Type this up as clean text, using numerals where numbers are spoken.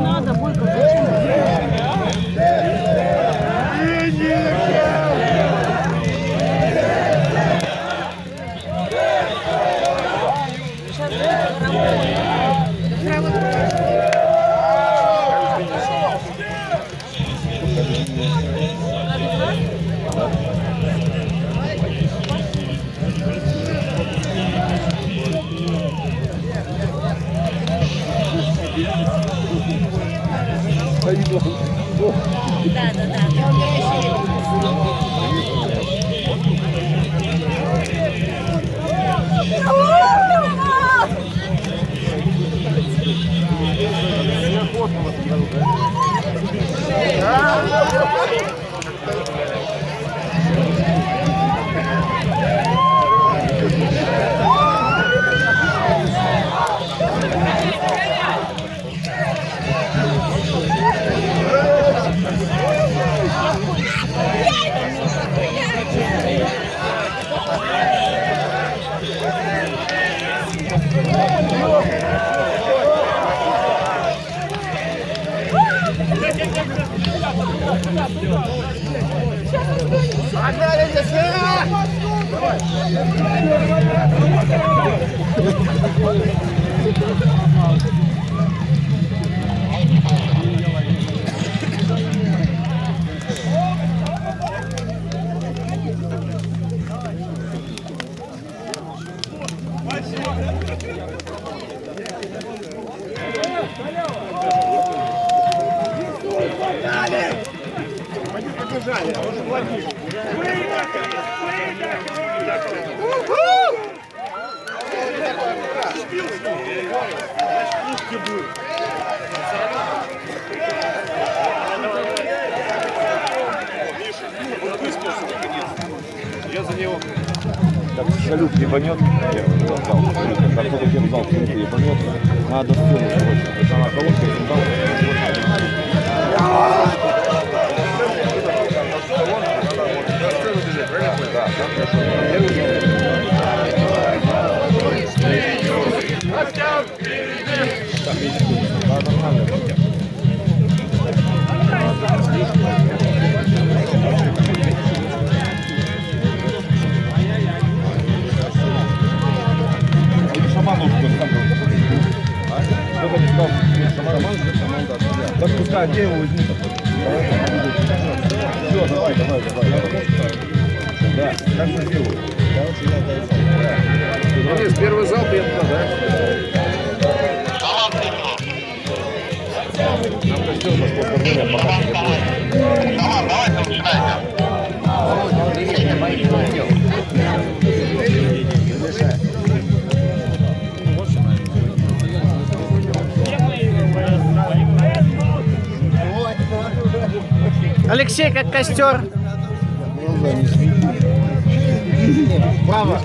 Надо, Бойко. Да, да, да. Я за него. Так, салют ебанет. Я взял. Как только я взял, салют ебанет. Надо сцену, короче. Это на колодке, так пускай, где его возьмут? Все, давай. Да, так мы сделаем. Смотри, с первый залп я туда, да? Нам костюм на спортсмене пока не будет. Давайте начинайте. Алексей, как костер. Право.